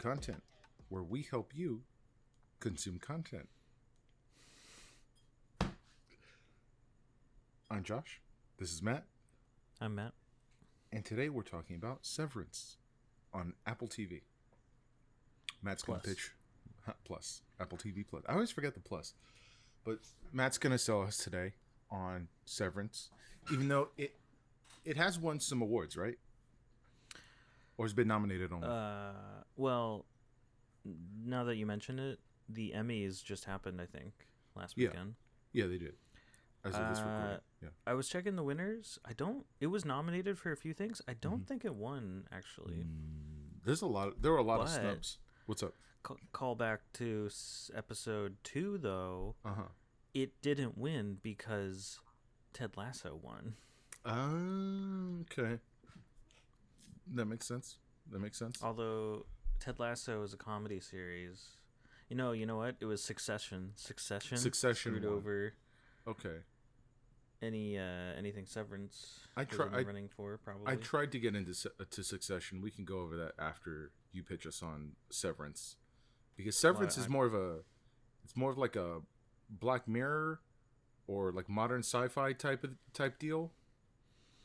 Content, where we help you consume content. I'm Josh. This is Matt. I'm Matt. And today we're talking about Severance on Apple TV. Matt's going to pitch Plus. Apple TV Plus. I always forget the plus. But Matt's going to sell us today on Severance, even though it has won some awards, right? Or has been nominated on one? Well, now that you mention it, the Emmys just happened, I think, last weekend. Yeah, they did. As of this recording. Yeah. I was checking the winners. It was nominated for a few things. I don't think it won, actually. There were a lot of snubs. What's up? Call back to episode 2, though. Uh-huh. It didn't win because Ted Lasso won. Okay. That makes sense. Although Ted Lasso is a comedy series. You know what? It was Succession. Succession screwed over. Okay. Anything Severance running for, probably. I tried to get into Succession. We can go over that after you pitch us on Severance, because Severance is more of like a Black Mirror or like modern sci-fi type deal,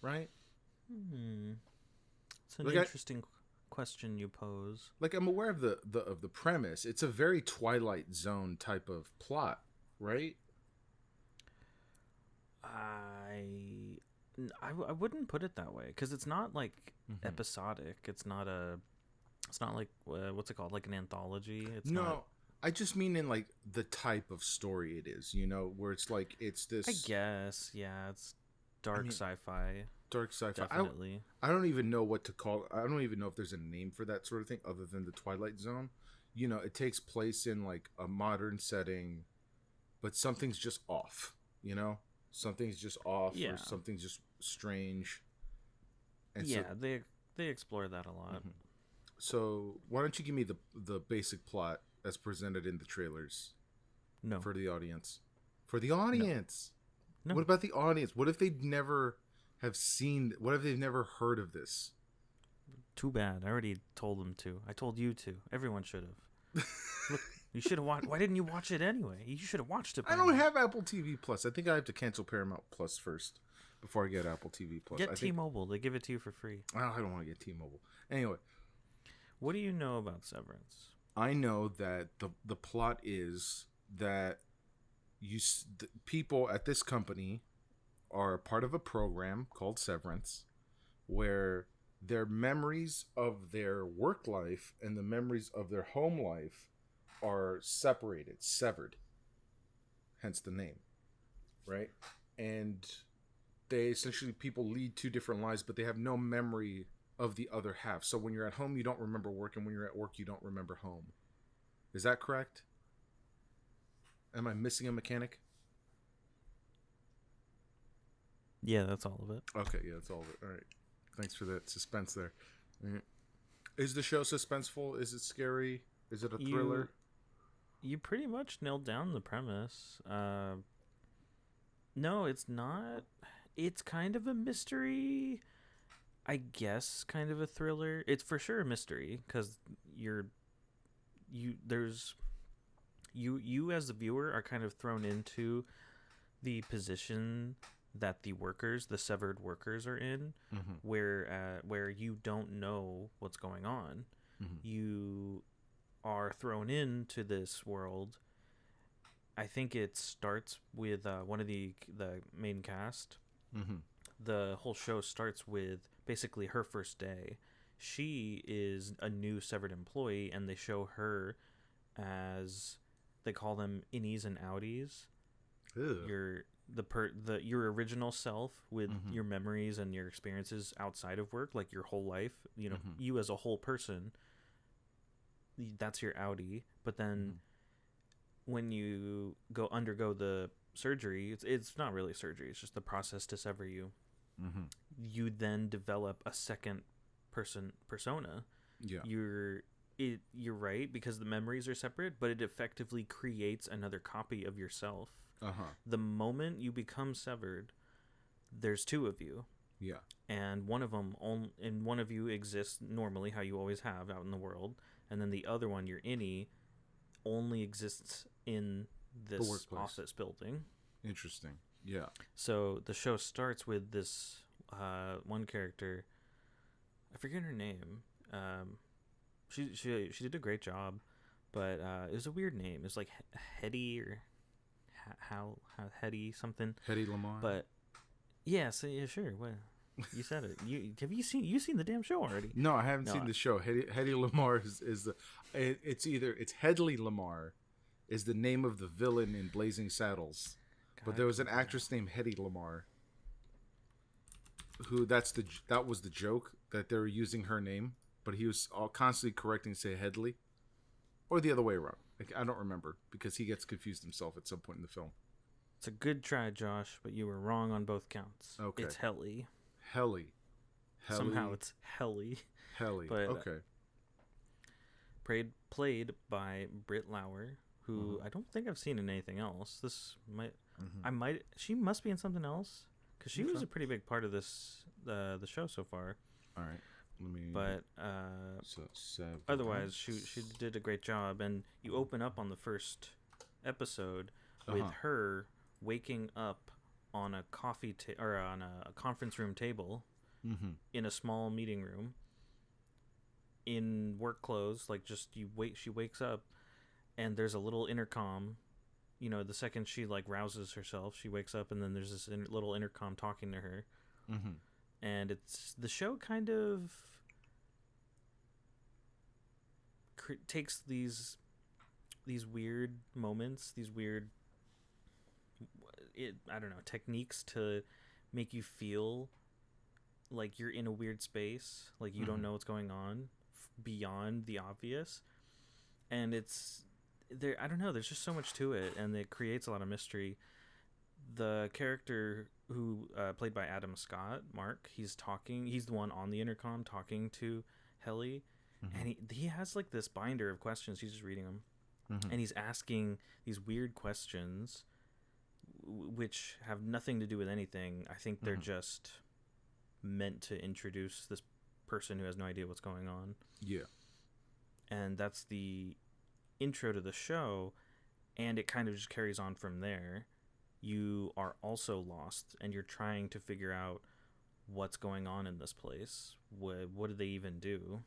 right? It's an interesting question you pose. Like, I'm aware of the premise. It's a very Twilight Zone type of plot, right? I wouldn't put it that way, because it's not like episodic. It's not like what's it called, like an anthology. It's not. I just mean in like the type of story it is, where it's like it's this. I guess, yeah, it's dark sci-fi. Dark sci-fi. Definitely. I don't even know what to call it. I don't even know if there's a name for that sort of thing other than the Twilight Zone. It takes place in like a modern setting, but something's just off. Something's just off, or something's just strange. And they explore that a lot. Mm-hmm. So why don't you give me the basic plot as presented in the trailers? No. For the audience. For the audience. No. What about the audience? What if they've never heard of this? Too bad. I already told them to. I told you to. Everyone should have. Look, you should have watched. Why didn't you watch it anyway? You should have watched it. I don't have Apple TV Plus. I think I have to cancel Paramount Plus first before I get Apple TV Plus. Get T-Mobile. They give it to you for free. I don't want to get T-Mobile. Anyway. What do you know about Severance? I know that the plot is that the people at this company are part of a program called Severance, where their memories of their work life and the memories of their home life are severed, hence the name, right? And people lead two different lives, but they have no memory of the other half. So when you're at home, you don't remember work, and when you're at work, you don't remember home. Is that correct? Am I missing a mechanic? Yeah, that's all of it. Okay, yeah, that's all of it. All right. Thanks for that suspense there. Is the show suspenseful? Is it scary? Is it a thriller? You pretty much nailed down the premise. No, it's not. It's kind of a mystery. I guess kind of a thriller. It's for sure a mystery, because you as the viewer are kind of thrown into the position that the severed workers are in, where you don't know what's going on. You are thrown into this world. I think it starts with one of the main cast. The whole show starts with basically her first day. She is a new severed employee, and they show her as, they call them innies and outies. Ew. Your original self with your memories and your experiences outside of work, like your whole life. You as a whole person. That's your outie. But then when you undergo the surgery, it's not really surgery. It's just the process to sever you. You then develop a second persona. Yeah. You're right, because the memories are separate, but it effectively creates another copy of yourself. The moment you become severed, there's two of you. Yeah. And one of you exists normally how you always have out in the world, and then the other one, your innie, only exists in this office building. Interesting. Yeah. So the show starts with this one character. I forget her name. She did a great job, but it was a weird name. It was like Hetty or how Hetty something. Hetty Lamar. But yeah, so yeah, sure. Well, you said it. You seen the damn show already? No, I haven't seen the show. Hetty Lamar is the. It's Hedley Lamar, is the name of the villain in Blazing Saddles, but there was an actress named Hetty Lamar. Who that was the joke that they were using her name, but he was constantly correcting to say Hedley, or the other way around. Like, I don't remember because he gets confused himself at some point in the film. It's a good try, Josh, but you were wrong on both counts. Okay, it's Helly. Helly. Somehow it's Helly. Helly. But, okay. Played by Britt Lauer, who I don't think I've seen in anything else. She must be in something else. Because she was a pretty big part of this, the show so far. All right. But otherwise, she did a great job. And you open up on the first episode with her waking up on a or on a conference room table in a small meeting room in work clothes. Like, just she wakes up and there's a little intercom. You know, the second she like rouses herself, she wakes up, and then there's this little intercom talking to her, and it's the show kind of takes these weird moments, these weird I don't know, techniques to make you feel like you're in a weird space, like you don't know what's going on beyond the obvious, and it's. I don't know, there's just so much to it, and it creates a lot of mystery. The character who played by Adam Scott, Mark, he's the one on the intercom talking to Helly, and he has like this binder of questions. He's just reading them, and he's asking these weird questions which have nothing to do with anything. I think they're just meant to introduce this person who has no idea what's going on. Yeah. And that's the intro to the show, and it kind of just carries on from there. You are also lost, and you're trying to figure out what's going on in this place. What do they even do?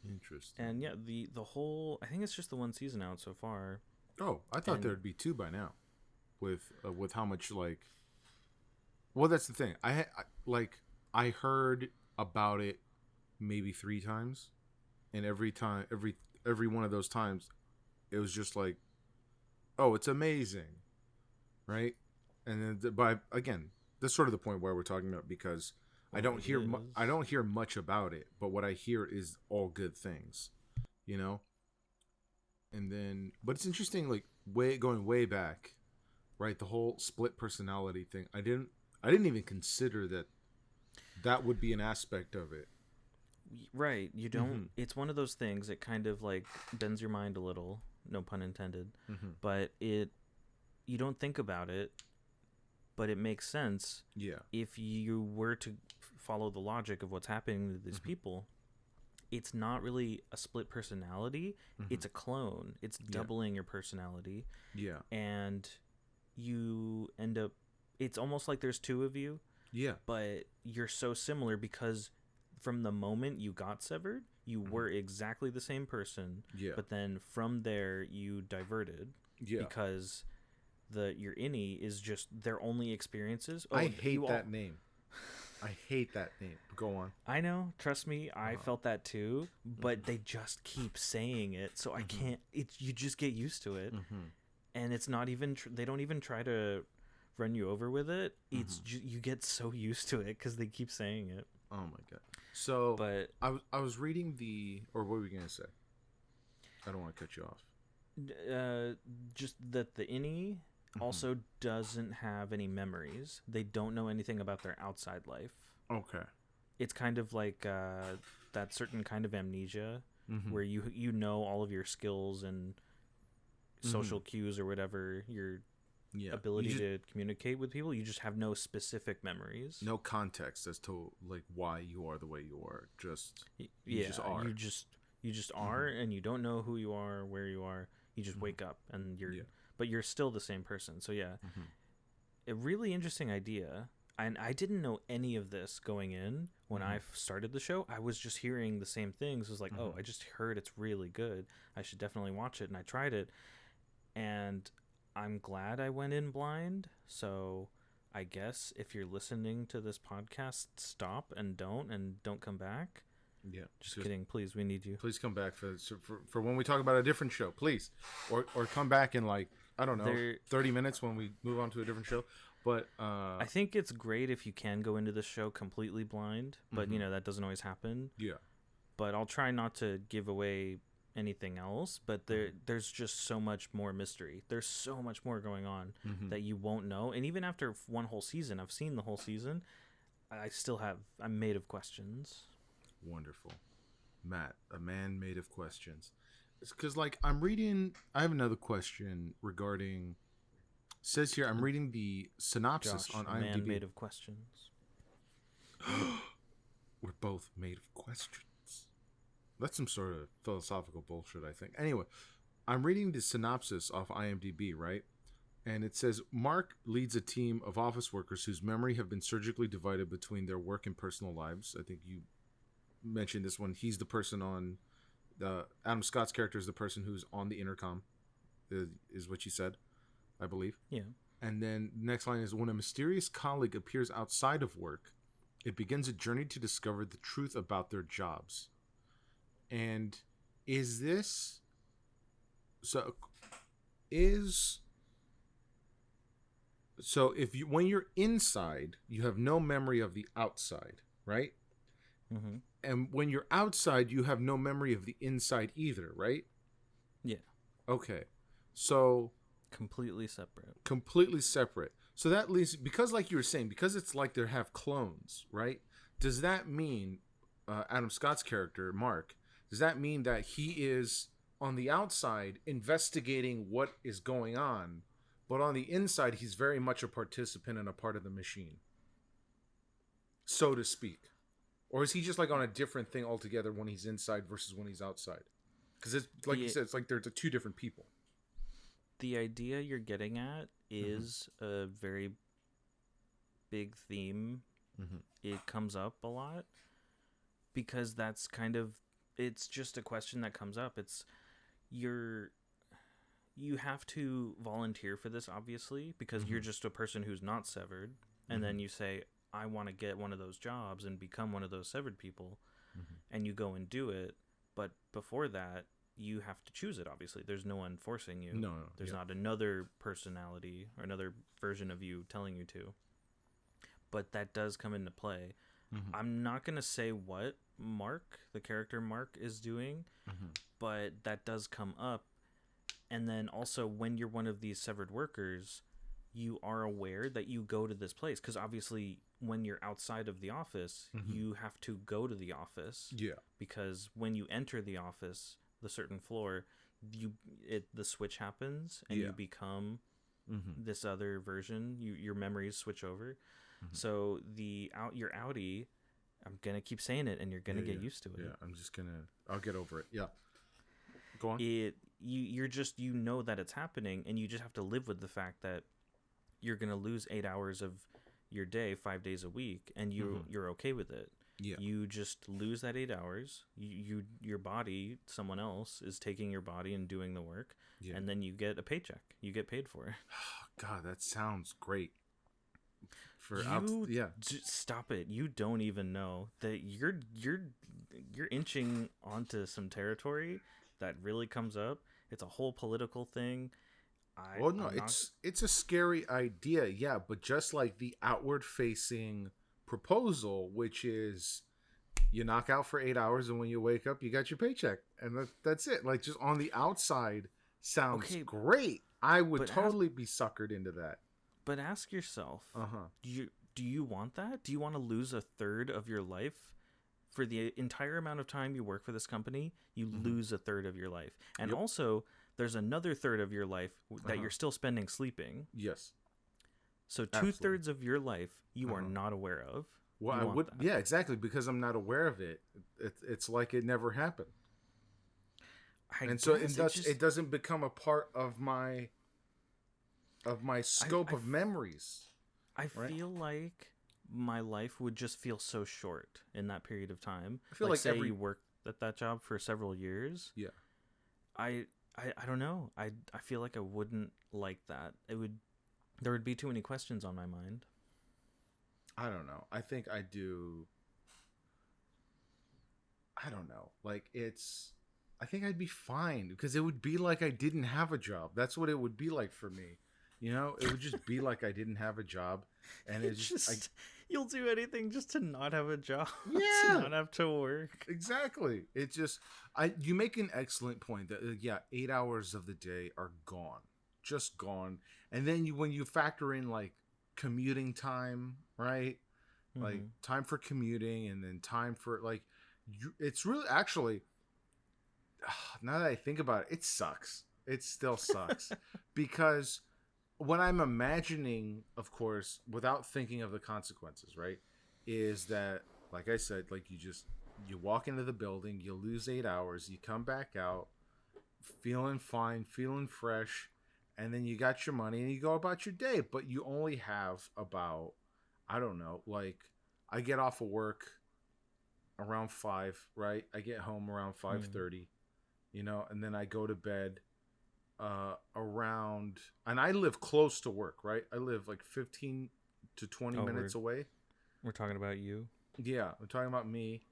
Interesting. And yeah, the whole, I think it's just the one season out so far. Oh, I thought there'd be two by now, with how much like. Well, that's the thing. I heard about it maybe 3 times. And every one of those times, it was just like, oh, it's amazing, right? And then, again, that's sort of the point where we're talking about, because I don't hear much about it, but what I hear is all good things, you know. And then, but it's interesting, like going way back, right? The whole split personality thing. I didn't even consider that would be an aspect of it. Right, you don't. It's one of those things that kind of like bends your mind a little, no pun intended. But you don't think about it, but it makes sense. Yeah. If you were to follow the logic of what's happening to these people, it's not really a split personality. It's a clone. It's doubling your personality. Yeah. And you end up. It's almost like there's 2 of you. Yeah. But you're so similar because. From the moment you got severed, you were exactly the same person. Yeah. But then from there, you diverted. Yeah. Because your innie is just their only experiences. I hate that name. I hate that name. Go on. I know. Trust me, I felt that too. But they just keep saying it, so I can't. You just get used to it, and it's not even. They don't even try to run you over with it. It's you get so used to it because they keep saying it. Oh my god. So, but I was reading or what were we gonna say? I don't want to cut you off. Just that the innie also doesn't have any memories. They don't know anything about their outside life. Okay. It's kind of like that certain kind of amnesia where you know all of your skills and social cues or whatever Yeah. ability to communicate with people. You just have no specific memories. No context as to like why you are the way you are. Just you Yeah, just are. you just are, and you don't know who you are, where you are. You just wake up, and but you're still the same person. So yeah, a really interesting idea. And I didn't know any of this going in when I started the show. I was just hearing the same things. It was like, oh, I just heard it's really good. I should definitely watch it, and I tried it, and I'm glad I went in blind. So I guess if you're listening to this podcast, stop and don't come back. Yeah, just kidding. Please, we need you. Please come back for when we talk about a different show, please, or come back in like I don't know 30 minutes when we move on to a different show. But I think it's great if you can go into the show completely blind, but that doesn't always happen. Yeah. But I'll try not to give away anything else. But there's just so much more mystery. There's so much more going on that you won't know. And even after one whole season, I've seen the whole season. I'm made of questions. Wonderful. Matt, a man made of questions. It's because, like, I have another question regarding, says here, I'm reading the synopsis on IMDb. Man made of questions. We're both made of questions. That's some sort of philosophical bullshit, I think. Anyway, I'm reading the synopsis off IMDb, right? And it says, Mark leads a team of office workers whose memory have been surgically divided between their work and personal lives. I think you mentioned this one. He's the person on Adam Scott's character is the person who's on the intercom, is what you said, I believe. Yeah. And then the next line is, when a mysterious colleague appears outside of work, it begins a journey to discover the truth about their jobs. And is this so if you, when you're inside, you have no memory of the outside, right? Mm-hmm. And when you're outside, you have no memory of the inside either, right? Yeah. Okay. So completely separate. So that leaves, because like you were saying, because it's like they have clones, right? Does that mean Adam Scott's character, Mark, does that mean that he is on the outside investigating what is going on, but on the inside, he's very much a participant and a part of the machine, so to speak? Or is he just like on a different thing altogether when he's inside versus when he's outside? Because it's like you said, it's like they're two different people. The idea you're getting at is a very big theme. It comes up a lot because that's kind of, it's just a question that comes up. It's you have to volunteer for this, obviously, because you're just a person who's not severed. And then you say, I want to get one of those jobs and become one of those severed people. And you go and do it. But before that, you have to choose it, obviously. There's no one forcing you. No. There's not another personality or another version of you telling you to. But that does come into play. I'm not going to say what Mark, the character Mark, is doing, but that does come up. And then also, when you're one of these severed workers, you are aware that you go to this place. Because obviously, when you're outside of the office, you have to go to the office. Yeah. Because when you enter the office, the certain floor, the switch happens and you become this other version. Your memories switch over. So your outie, I'm gonna keep saying it, and you're gonna get used to it. Yeah, I'll get over it. Yeah, go on. You're just, that it's happening, and you just have to live with the fact that you're gonna lose 8 hours of your day 5 days a week, and you're okay with it. Yeah. You just lose that 8 hours. Your body, someone else is taking your body and doing the work, and then you get a paycheck. You get paid for it. God, that sounds great. Stop it. You don't even know that you're inching onto some territory that really comes up. It's a whole political thing. It's a scary idea, yeah, but just like the outward facing proposal, which is you knock out for 8 hours and when you wake up you got your paycheck, and that's it. Like, just on the outside sounds great. I would totally be suckered into that. But ask yourself, do you want that? Do you want to lose a third of your life? For the entire amount of time you work for this company, you lose a third of your life. And also, there's another third of your life that you're still spending sleeping. Yes. So 2/3 of your life you are not aware of. Well, I would, yeah, exactly, because I'm not aware of it. It's like it never happened, and so it doesn't become a part of my scope of memories. I feel like my life would just feel so short in that period of time. I feel like say you worked at that job for several years. Yeah. I don't know. I feel like I wouldn't like that. There would be too many questions on my mind. I don't know. I think I do. I don't know. Like I think I'd be fine because it would be like I didn't have a job. That's what it would be like for me. You know, it would just be like I didn't have a job, and it's just you'll do anything just to not have a job. Yeah, to not have to work. Exactly. It just you make an excellent point that 8 hours of the day are gone, just gone, and then when you factor in like commuting time, right? Mm-hmm. Like time for commuting, and then time for like it's really actually. Now that I think about it, it sucks. It still sucks because. What I'm imagining, of course, without thinking of the consequences, right, is that, like I said, like you walk into the building, you lose 8 hours, you come back out feeling fine, feeling fresh, and then you got your money and you go about your day. But you only have about, I don't know, like I get off of work around 5, right? I get home around 5:30, you know, and then I go to bed. Around, and I live close to work, right? I live like 15 to 20 minutes away. We're talking about you? Yeah, I'm talking about me,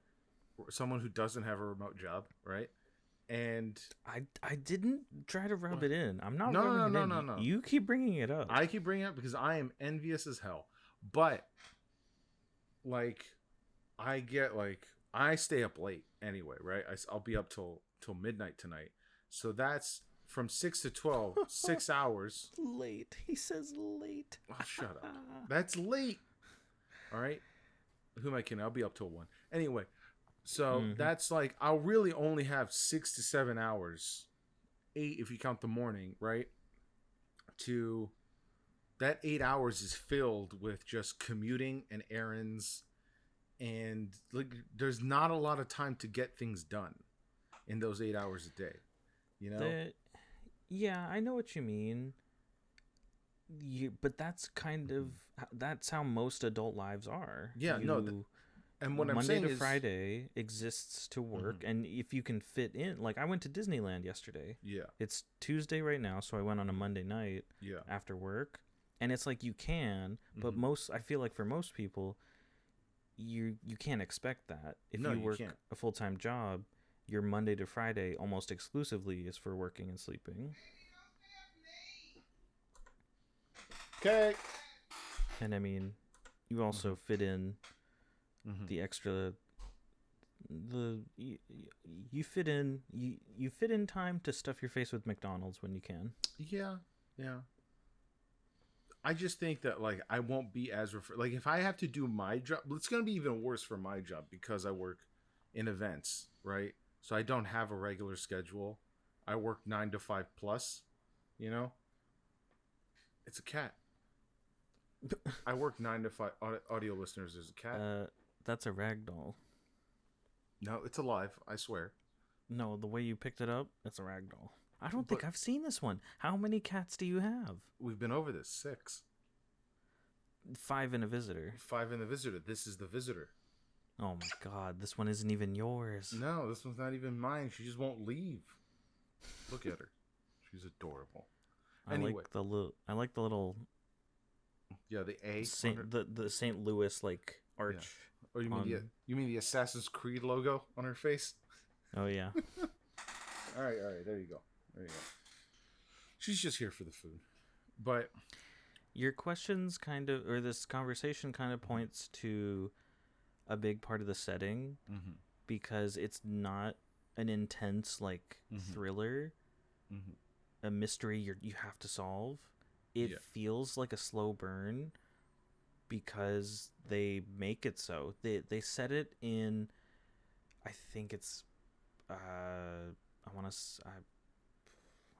someone who doesn't have a remote job, right? And I didn't try to rub it in. I'm not rubbing it in. No. You keep bringing it up. I keep bringing it up because I am envious as hell. But like I stay up late anyway, right? I'll be up till midnight tonight. So that's from 6 to 12, 6 hours. Late. He says late. Oh, shut up. That's late. All right. Who am I kidding? I'll be up till 1. Anyway, so that's like, I'll really only have 6 to 7 hours, 8 if you count the morning, right? That 8 hours is filled with just commuting and errands. And like, there's not a lot of time to get things done in those 8 hours a day. You know? Yeah, I know what you mean. But that's that's how most adult lives are. Yeah, and what I'm saying is Monday to Friday exists to work, and if you can fit in, like I went to Disneyland yesterday. Yeah, it's Tuesday right now, so I went on a Monday night. Yeah, after work, and it's like you can, but I feel like for most people, you can't expect that. If you work a full-time job, your Monday to Friday almost exclusively is for working and sleeping. Okay. And I mean, you also fit in the extra. You fit in time to stuff your face with McDonald's when you can. Yeah. I just think that like I won't be as like if I have to do my job, it's gonna be even worse for my job because I work in events, right? So I don't have a regular schedule. I work 9 to 5 plus, you know? It's a cat. I work 9 to 5. Audio listeners, there's a cat. That's a ragdoll. No, it's alive. I swear. No, the way you picked it up, it's a ragdoll. I don't think I've seen this one. How many cats do you have? We've been over this. 6. 5 in a visitor. 5 in the visitor. This is the visitor. Oh my god, this one isn't even yours. No, this one's not even mine. She just won't leave. Look at her. She's adorable. Anyway. I like the little yeah, the A the St. Louis like arch. Yeah. Or you mean the Assassin's Creed logo on her face? Oh yeah. All right, there you go. She's just here for the food. But your questions this conversation kind of points to a big part of the setting because it's not an intense like thriller, a mystery you have to solve. It feels like a slow burn because they make it so. They set it in, I think it's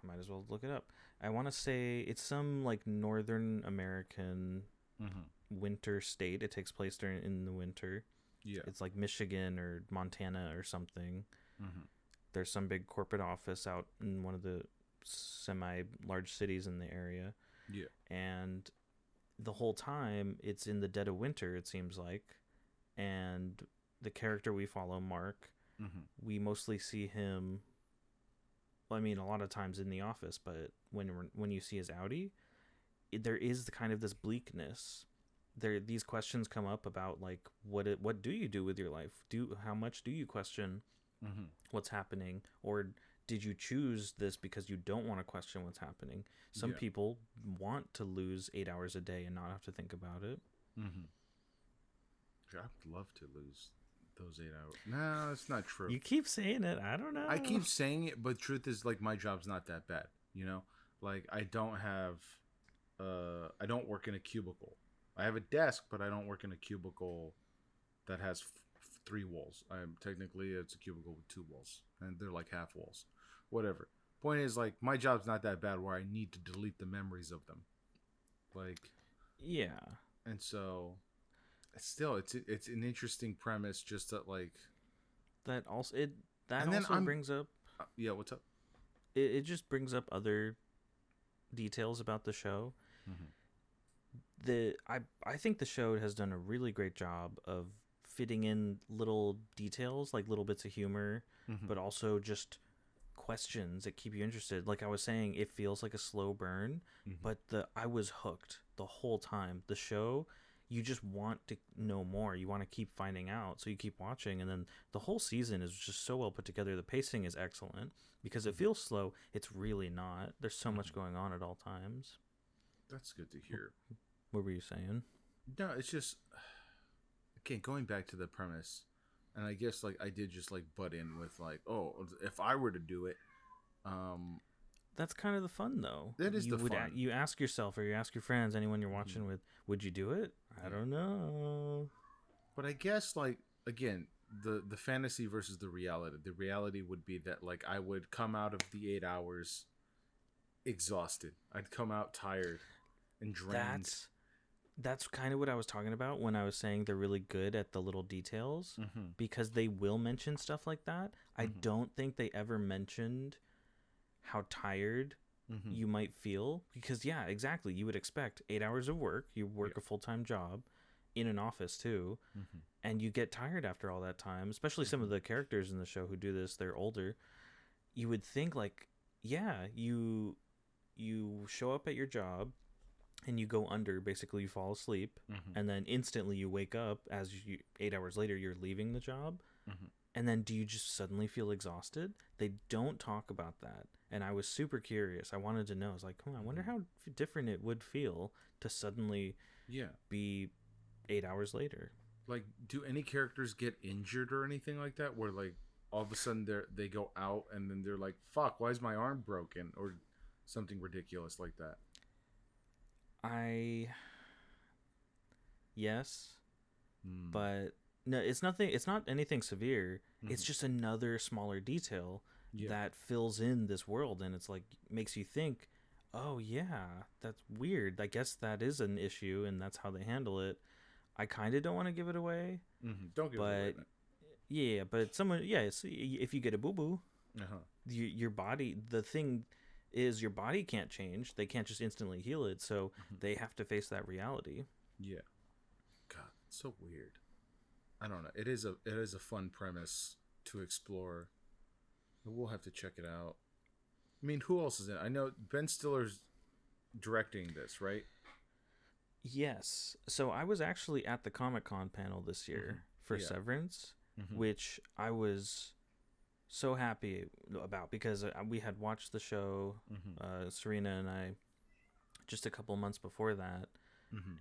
might as well look it up. I want to say it's some like Northern American winter state. It takes place during in the winter. Yeah. It's like Michigan or Montana or something. Mm-hmm. There's some big corporate office out in one of the semi-large cities in the area. Yeah. And the whole time it's in the dead of winter, it seems like. And the character we follow, Mark, we mostly see him, well, I mean, a lot of times in the office, but when you see his Audi, there is the kind of this bleakness. These questions come up about like what do you do with your life? How much do you question what's happening, or did you choose this because you don't want to question what's happening? Some people want to lose 8 hours a day and not have to think about it. I'd love to lose those 8 hours. No, that's not true. You keep saying it. I don't know. I keep saying it, but truth is, like, my job's not that bad. You know, like I don't work in a cubicle. I have a desk, but I don't work in a cubicle that has 3 walls. Technically it's a cubicle with 2 walls, and they're like half walls. Whatever. Point is, like, my job's not that bad where I need to delete the memories of them. Like, yeah. And so, still, it's an interesting premise. Just that, like, that also brings up. Yeah, what's up? It just brings up other details about the show. I think the show has done a really great job of fitting in little details, like little bits of humor, but also just questions that keep you interested. Like I was saying, it feels like a slow burn, but I was hooked the whole time. The show, you just want to know more. You want to keep finding out, so you keep watching, and then the whole season is just so well put together. The pacing is excellent because it feels slow. It's really not. There's so much going on at all times. That's good to hear. What were you saying? No, it's just, again, going back to the premise, and I guess, like, I did just, like, butt in with, like, oh, if I were to do it, that's kind of the fun, though. That is fun. You ask yourself, or you ask your friends, anyone you're watching with, would you do it? I don't know. But I guess, like, again, the fantasy versus the reality. The reality would be that, like, I would come out of the 8 hours exhausted. I'd come out tired and drained. That's kind of what I was talking about when I was saying they're really good at the little details, because they will mention stuff like that. I don't think they ever mentioned how tired you might feel, because yeah, exactly. You would expect 8 hours of work. You work a full-time job in an office too, and you get tired after all that time, especially some of the characters in the show who do this. They're older. You would think, like, yeah, you show up at your job and you go under, basically you fall asleep, and then instantly you wake up as 8 hours later you're leaving the job, and then do you just suddenly feel exhausted? They don't talk about that, and I was super curious. I wanted to know. I was like, I wonder how different it would feel to suddenly be 8 hours later. Like, do any characters get injured or anything like that, where, like, all of a sudden they go out and then they're like, fuck, why is my arm broken, or something ridiculous like that? Yes, but no, it's nothing. It's not anything severe. It's just another smaller detail that fills in this world, and it's like makes you think, oh yeah, that's weird. I guess that is an issue, and that's how they handle it. I kind of don't want to give it away. Don't give it away. Yeah, but if you get a boo boo, your body, the thing is, your body can't change. They can't just instantly heal it, so they have to face that reality. Yeah. God, it's so weird. I don't know. It is a fun premise to explore. We'll have to check it out. I mean, who else is in it? I know Ben Stiller's directing this, right? Yes. So I was actually at the Comic-Con panel this year for Severance, which I was so happy about, because we had watched the show, Serena and I, just a couple months before that,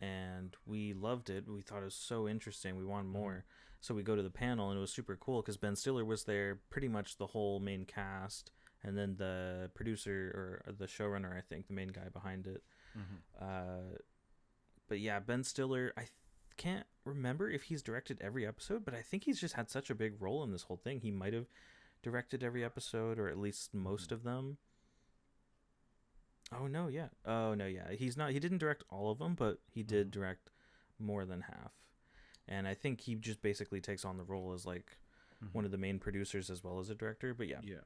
and we loved it. We thought it was so interesting. We wanted more. So we go to the panel, and it was super cool because Ben Stiller was there, pretty much the whole main cast, and then the producer, or the showrunner, I think, the main guy behind it. But yeah, Ben Stiller, I can't remember if he's directed every episode, but I think he's just had such a big role in this whole thing. He might have directed every episode, or at least most of them. Oh no, yeah. Oh no, yeah. He's not. He didn't direct all of them, but he did direct more than half. And I think he just basically takes on the role as like one of the main producers as well as a director. But yeah, Yeah.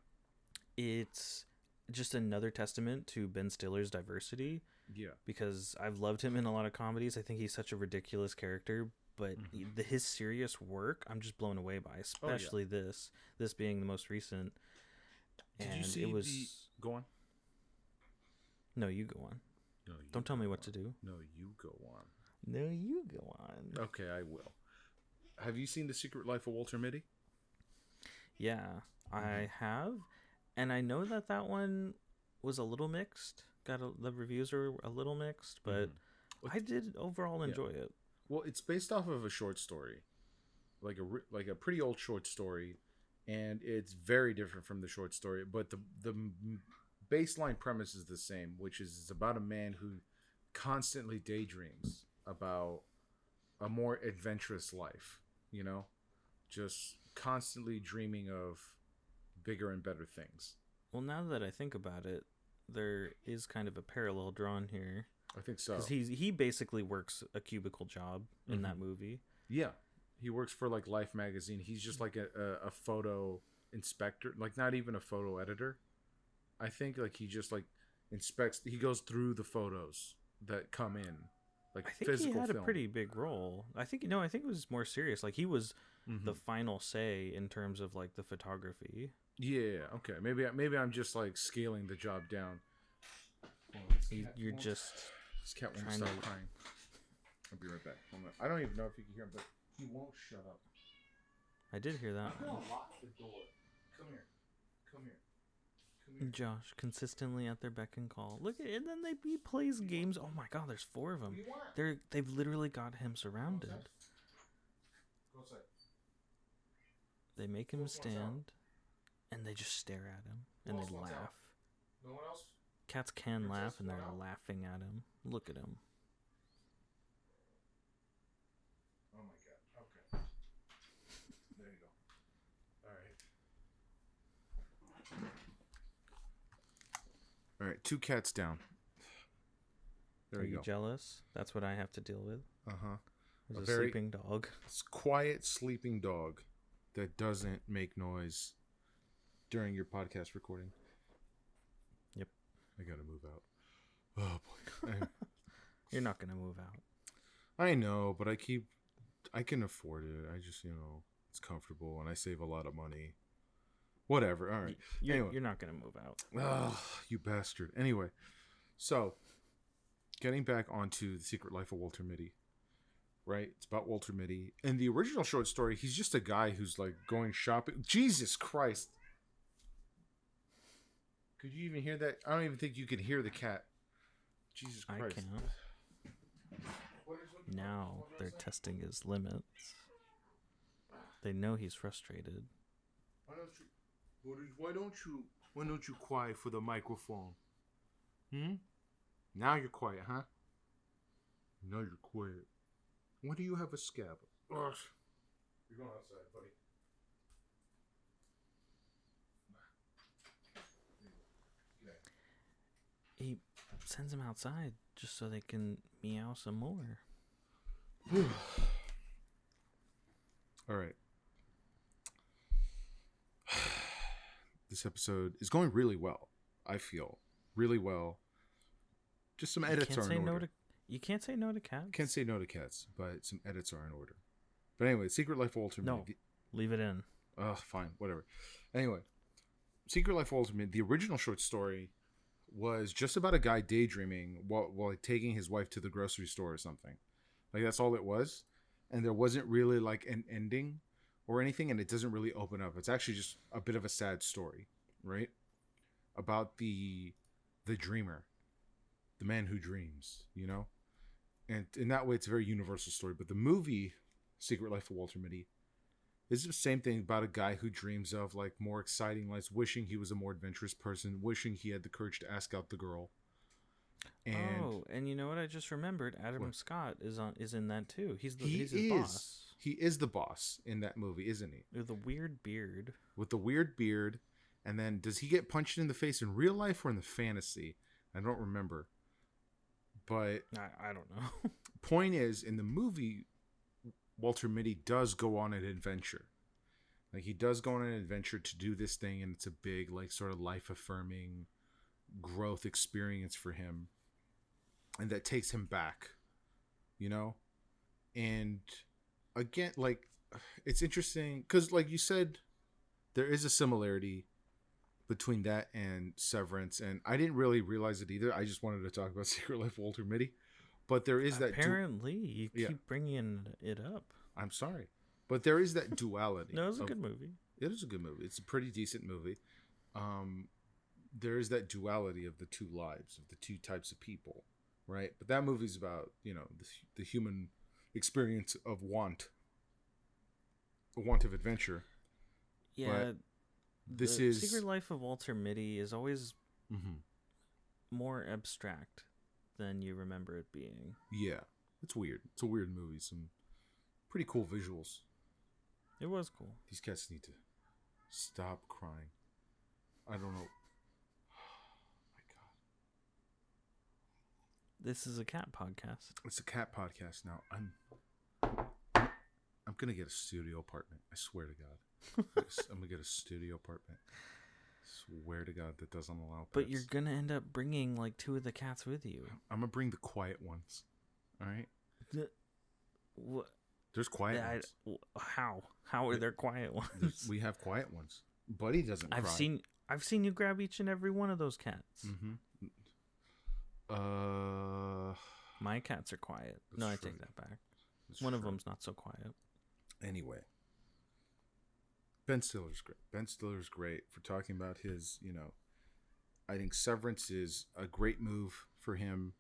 it's just another testament to Ben Stiller's diversity Yeah. because I've loved him in a lot of comedies. I think he's such a ridiculous character, but his serious work I'm just blown away by, Oh yeah. especially this being the most recent. Did And you see it was the? Go on. no, you go on. No, you Don't tell me go what on. to do. No, you go on. No, you go on. Okay, I will. Have you seen The Secret Life of Walter Mitty? Yeah, I have, and I know that one was a little mixed. The reviews are a little mixed, but I did overall enjoy it. Well, it's based off of a short story, like a pretty old short story, and it's very different from the short story. But the baseline premise is the same, which is it's about a man who constantly daydreams about a more adventurous life. You know, just constantly dreaming of bigger and better things. Well, now that I think about it, there is kind of a parallel drawn here I think so. because he basically works a cubicle job in that movie. Yeah, he works for like Life magazine. He's just like a photo inspector, like not even a photo editor. I think like he just like inspects. He goes through the photos that come in, like I think physical he had film. a pretty big role. I think I think it was more serious. Like he was the final say in terms of like the photography. Yeah. Okay. Maybe I'm just like scaling the job down. You're just This cat won't trying stop to- crying. I'll be right back. I don't even know if you can hear him, but he won't shut up. I did hear that. I'm gonna lock the door. Come here. Come here. Come here. Josh consistently at their beck and call. Look at it, and then he plays games. Oh my God, there's 4 of them. What do you want? They've literally got him surrounded. Go outside. They make him stand, and they just stare at him, and they laugh. No one else? Cats can laugh, and they're laughing at him. Look at him. Oh my God. Okay. There you go. All right, 2 cats down. There Are you you go. jealous? That's what I have to deal with. Uh-huh. There's A a very- sleeping dog. It's quiet sleeping dog that doesn't make noise during your podcast recording. Yep. I gotta move out. Oh boy. You're not gonna move out. I know, but I can afford it. I just, it's comfortable and I save a lot of money. Whatever. All right. Anyway. You're not gonna move out. Oh, you bastard. Anyway, so getting back onto The Secret Life of Walter Mitty, right? It's about Walter Mitty. In the original short story, he's just a guy who's like going shopping. Jesus Christ. Could you even hear that? I don't even think you could hear the cat. Jesus I Christ. can't. Now they're testing his limits. They know he's frustrated. Why don't you quiet for the microphone? Now you're quiet, huh? Now you're quiet. When do you have a scab? Ugh. You're going outside, buddy. He sends him outside just so they can meow some more. All right. This episode is going really well. I feel really well. Just some edits are in order. You can't say no to cats. Can't say no to cats, but some edits are in order. But anyway, Secret Life of Walter Mitty. No, leave it in. Fine, whatever. Anyway, Secret Life of Walter Mitty, the original short story was just about a guy daydreaming while taking his wife to the grocery store or something. Like, that's all it was. And there wasn't really like an ending or anything, and it doesn't really open up. It's actually just a bit of a sad story, right? About the dreamer, the man who dreams, And in that way, it's a very universal story. But the movie, Secret Life of Walter Mitty, is the same thing about a guy who dreams of like more exciting lives, wishing he was a more adventurous person, wishing he had the courage to ask out the girl. And you know what? I just remembered. Adam Scott is in that too. He's his boss. He is the boss in that movie, isn't he? With the weird beard. With the weird beard. And then does he get punched in the face in real life or in the fantasy? I don't remember. But I don't know. point is, in the movie, Walter Mitty does go on an adventure. Like, he does go on an adventure to do this thing, and it's a big, like, sort of life-affirming growth experience for him. And that takes him back, you know? And, again, like, it's interesting, because, like you said, there is a similarity between that and Severance, and I didn't really realize it either. I just wanted to talk about Secret Life of Walter Mitty. But there is that... Apparently, you keep bringing it up. I'm sorry. But there is that duality. No, it's a good movie. It is a good movie. It's a pretty decent movie. There is that duality of the two lives, of the two types of people, right? But that movie's about, you know, the human experience of want of adventure. Yeah. But this is... Secret Life of Walter Mitty is always more abstract than you remember it being. Yeah. It's weird. It's a weird movie. Some pretty cool visuals. It was cool. These cats need to stop crying. I don't know. Oh my God. This is a cat podcast. It's a cat podcast now. I'm gonna get a studio apartment. I swear to God. I'm gonna get a studio apartment. Swear to God, that doesn't allow pets. But you're gonna end up bringing like 2 of the cats with you. I'm gonna bring the quiet ones. All right. What? There's quiet ones. How are there quiet ones? We have quiet ones. Buddy doesn't cry. I've seen you grab each and every one of those cats. My cats are quiet. No, I take that back. One of them's not so quiet. Anyway, Ben Stiller's great. Ben Stiller's great for talking about his, you know, I think Severance is a great move for him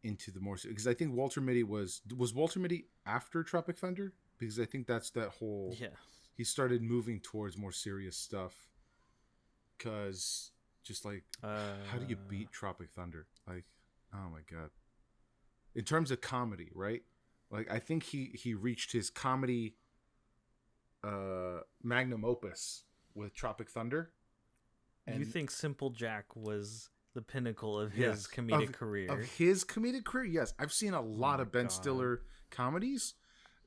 into the more, because I think Walter Mitty was Walter Mitty after Tropic Thunder, because I think that's that whole he started moving towards more serious stuff, because just like how do you beat Tropic Thunder? Like, oh my God, in terms of comedy, right? Like, I think he reached his comedy magnum opus with Tropic Thunder. And you think Simple Jack was the pinnacle of his comedic career? Of his comedic career, yes. I've seen a lot of Ben Stiller comedies.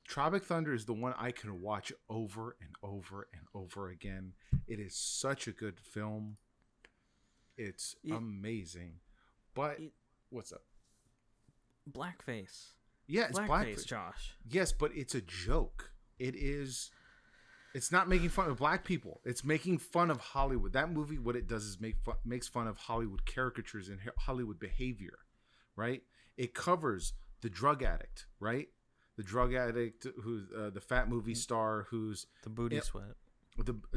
Tropic Thunder is the one I can watch over and over and over again. It is such a good film. It's amazing. But what's up? Blackface. Yeah, it's blackface, Josh. Yes, but it's a joke. It's not making fun of black people. It's making fun of Hollywood. That movie, what it does is makes fun of Hollywood caricatures and Hollywood behavior, right? It covers the drug addict, right? The drug addict who's the fat movie star who's the booty sweat.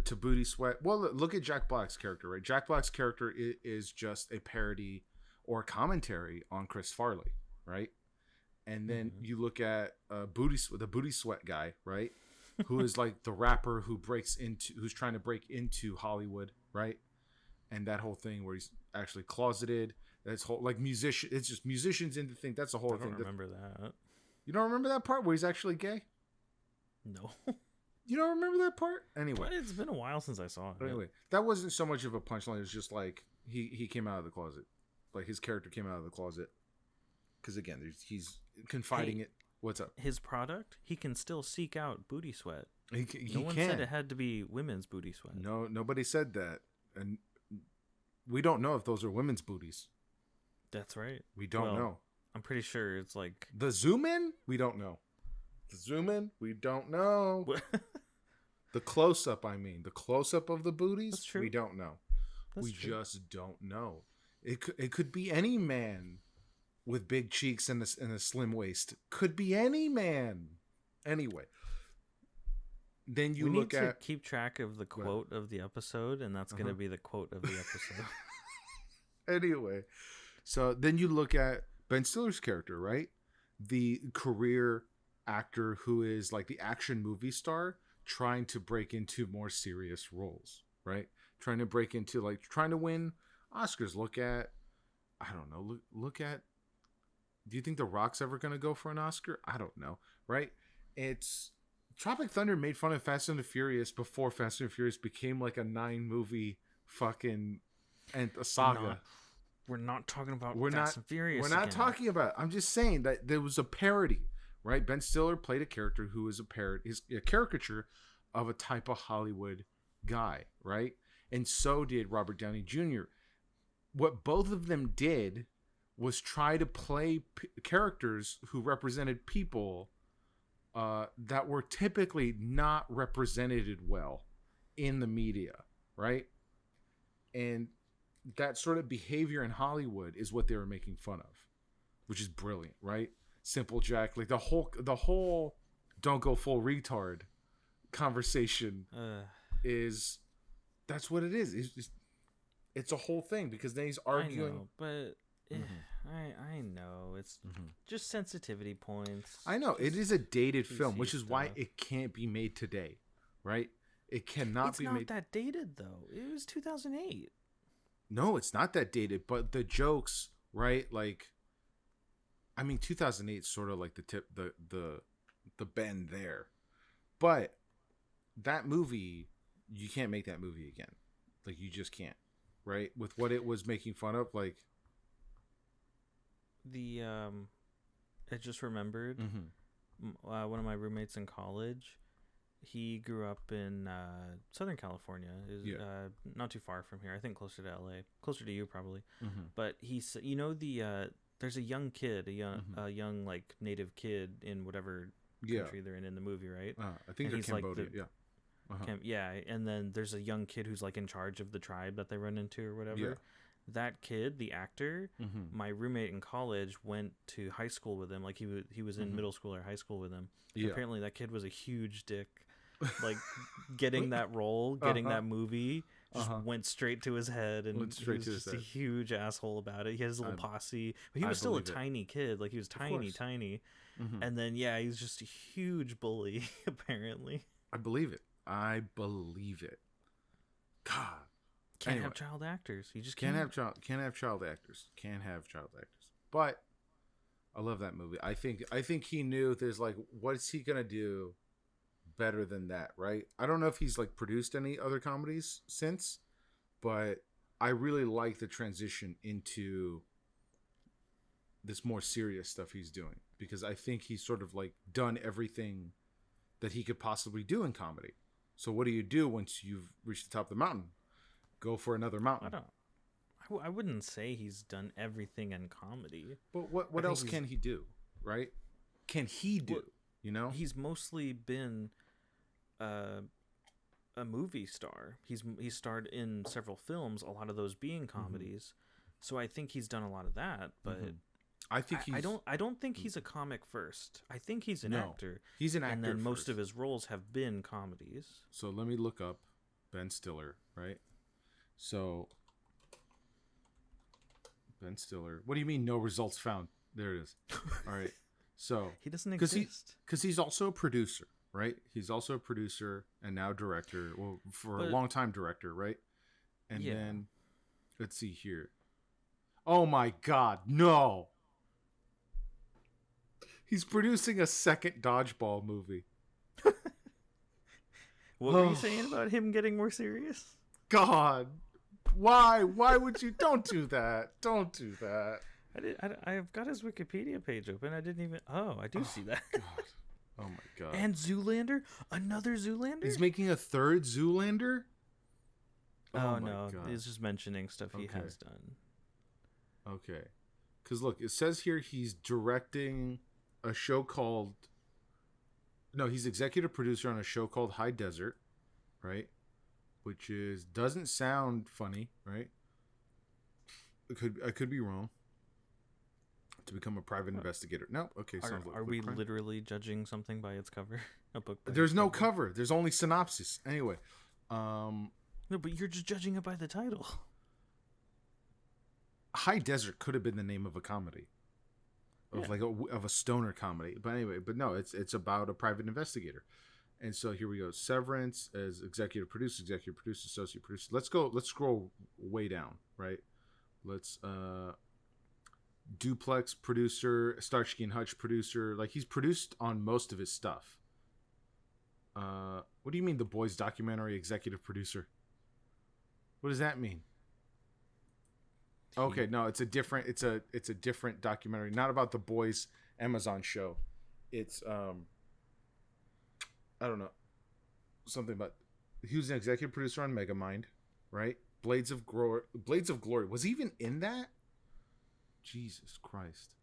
To booty sweat. Well, look at Jack Black's character, right? Jack Black's character is just a parody or commentary on Chris Farley, right? And then you look at the booty sweat guy, right? Who is like the rapper who's trying to break into Hollywood, right? And that whole thing where he's actually closeted. That's whole like musician. It's just musicians into thing. That's the whole thing. I don't remember that. You don't remember that part where he's actually gay? No. You don't remember that part? Anyway, but it's been a while since I saw it. Anyway, that wasn't so much of a punchline. It was just like he came out of the closet, like his character came out of the closet. Because again, he's confiding it. What's up? His product, he can still seek out booty sweat. No one said it had to be women's booty sweat. No, nobody said that, and we don't know if those are women's booties. That's right. We don't know. I'm pretty sure it's like the zoom in. We don't know. The zoom in. We don't know. The close up. I mean, the close up of the booties. That's true. We don't know. We just don't know. It could be any man with big cheeks and a slim waist. Could be any man. Anyway. Then you look at... We need to keep track of the quote of the episode, and that's going to be the quote of the episode. Anyway. So then you look at Ben Stiller's character, right? The career actor who is like the action movie star trying to break into more serious roles, right? Trying to break into like... Trying to win Oscars. Look at... I don't know. Look at... Do you think The Rock's ever going to go for an Oscar? I don't know, right? It's Tropic Thunder made fun of Fast and the Furious before Fast and the Furious became like a 9-movie fucking and a saga. we're not talking about We're Fast not. and Furious. We're not again. talking about. I'm just saying that there was a parody, right? Ben Stiller played a character who was a caricature of a type of Hollywood guy, right? And so did Robert Downey Jr. What both of them did was try to play characters who represented people that were typically not represented well in the media, right? And that sort of behavior in Hollywood is what they were making fun of, which is brilliant, right? Simple Jack, like the whole don't go full retard conversation is that's what it is. It's a whole thing because then he's arguing. I know, but I know it's just sensitivity points. I know it is a dated film, which is stuff. why it can't be made today, right? It cannot be made. It's not that dated though. It was 2008. No, it's not that dated, but the jokes, right? Like, I mean, 2008 is sort of like the bend there, but that movie, you can't make that movie again. Like, you just can't, right? With what it was making fun of, like I just remembered one of my roommates in college. He grew up in Southern California. Not too far from here. I think closer to LA, closer to you probably. But he's, there's a young kid, a young like native kid in whatever country they're in the movie, right? I think they're Cambodia. Yeah, and then there's a young kid who's like in charge of the tribe that they run into or whatever. Yeah. That kid, the actor, my roommate in college went to high school with him. Like he was in middle school or high school with him. Yeah. Apparently that kid was a huge dick. Like getting that role, getting that movie just went straight to his head, and he was just a huge asshole about it. He had his little posse, but he was still a tiny kid. Like he was tiny. And then he's just a huge bully apparently. I believe it. God. Can't have child actors. You just can't have child actors. But I love that movie. I think he knew there's like, what's he gonna do better than that, right? I don't know if he's like produced any other comedies since, but I really like the transition into this more serious stuff he's doing, because I think he's sort of like done everything that he could possibly do in comedy. So what do you do once you've reached the top of the mountain? Go for another mountain. I wouldn't say he's done everything in comedy. But what else can he do, right? Can he do? Well, he's mostly been a movie star. He's starred in several films, a lot of those being comedies. So I think he's done a lot of that, but I think I don't think he's a comic first. I think he's an actor. He's an actor, and then first. Most of his roles have been comedies. So let me look up Ben Stiller, right? So Ben Stiller. What do you mean no results found? There it is. All right. So he doesn't exist because he's also a producer, right? He's also a producer and now director. Well, for a long time director, right? And then let's see here. Oh my God, no! He's producing a second Dodgeball movie. What were you saying about him getting more serious? God, why? Why would you? Don't do that. Don't do that. I've got his Wikipedia page open. I didn't even. Oh, I do see that. God. Oh my God. And Zoolander, another Zoolander. He's making a third Zoolander. Oh no, God. He's just mentioning stuff he has done. Okay, because look, it says here he's directing a show called. No, he's executive producer on a show called High Desert, right? Which doesn't sound funny, right? I could be wrong. To become a private investigator. No, okay. Are we literally judging something by its cover? A book. There's no cover. There's only synopsis. Anyway, no, but you're just judging it by the title. High Desert could have been the name of a comedy, of a stoner comedy. But anyway, no, it's about a private investigator. And so here we go. Severance as executive producer, associate producer. Let's scroll way down, right? Let's Duplex producer, Starsky and Hutch producer. Like, he's produced on most of his stuff. What do you mean The Boys documentary executive producer? What does that mean? Okay, no, it's a different. It's a different documentary, not about the boys Amazon show. It's I don't know, something about. He was an executive producer on Megamind, right? Blades of Glory. Blades of Glory was he even in that? Jesus Christ!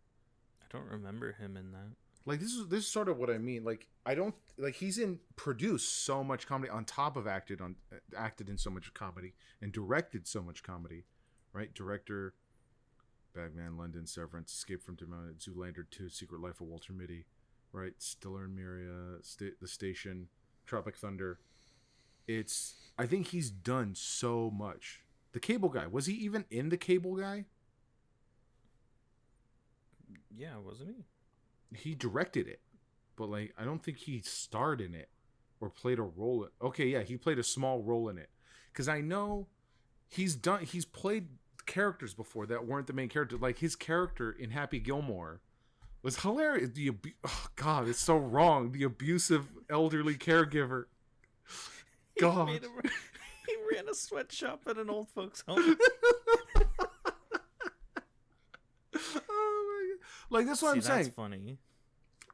I don't remember him in that. Like this is sort of what I mean. Like I don't like he's in produced so much comedy on top of acted in so much comedy and directed so much comedy, right? Director, Bagman, London, Severance, Escape from Tomorrowland, Zoolander 2, Secret Life of Walter Mitty, right? Stiller and Miria, The Station, Tropic Thunder. I think he's done so much. The Cable Guy, was he even in The Cable Guy? Yeah, wasn't he? He directed it, but like I don't think he starred in it or played a role. Okay, yeah, he played a small role in it because I know he's played characters before that weren't the main character. Like his character in Happy Gilmore was hilarious. Oh God, it's so wrong. The abusive elderly caregiver. God, He ran a sweatshop at an old folks' home. Oh my God. Like that's what I'm saying. That's funny.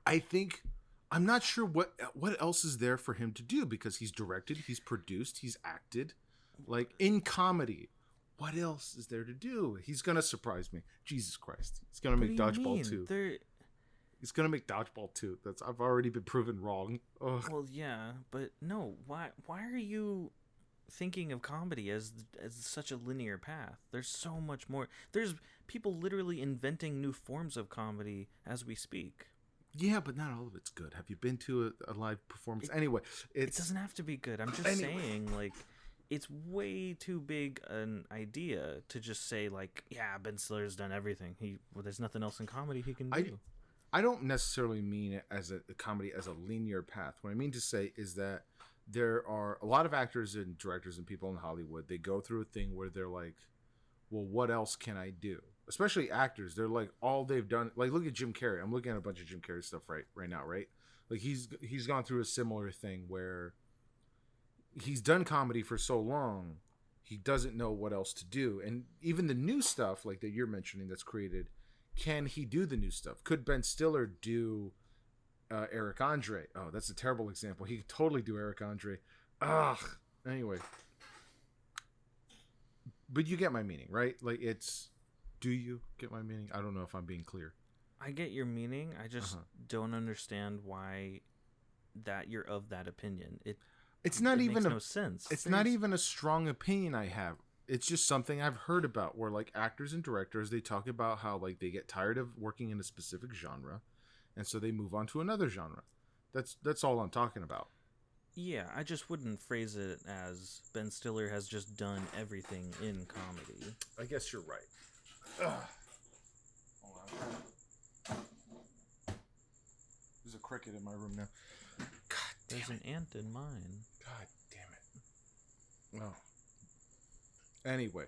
I think I'm not sure what else is there for him to do because he's directed, he's produced, he's acted. Like in comedy, what else is there to do? He's gonna surprise me. Jesus Christ, he's gonna make Dodgeball 2. He's gonna make Dodgeball 2. I've already been proven wrong. Ugh. Well, yeah, but no. Why are you thinking of comedy as such a linear path? There's so much more. There's people literally inventing new forms of comedy as we speak. Yeah, but not all of it's good. Have you been to a live performance? Anyway, it doesn't have to be good. I'm just saying, like, it's way too big an idea to just say, like, yeah, Ben Stiller's done everything. There's nothing else in comedy he can do. I don't necessarily mean it as a comedy as a linear path. What I mean to say is that there are a lot of actors and directors and people in Hollywood. They go through a thing where they're like, well, what else can I do? Especially actors. They're like, all they've done, like, look at Jim Carrey. I'm looking at a bunch of Jim Carrey stuff right now, right? Like he's gone through a similar thing where he's done comedy for so long, he doesn't know what else to do. And even the new stuff like that you're mentioning that's created, can he do the new stuff? Could Ben Stiller do Eric Andre? Oh, that's a terrible example. He could totally do Eric Andre. Ugh. Anyway. But you get my meaning, right? Like do you get my meaning? I don't know if I'm being clear. I get your meaning. I just don't understand why that you're of that opinion. It makes no sense. It's not even a strong opinion I have. It's just something I've heard about where like actors and directors, they talk about how like they get tired of working in a specific genre and so they move on to another genre. That's all I'm talking about. Yeah, I just wouldn't phrase it as Ben Stiller has just done everything in comedy. I guess you're right. Ugh. Hold on. There's a cricket in my room now. God damn There's an ant in mine. God damn it. Oh. Anyway,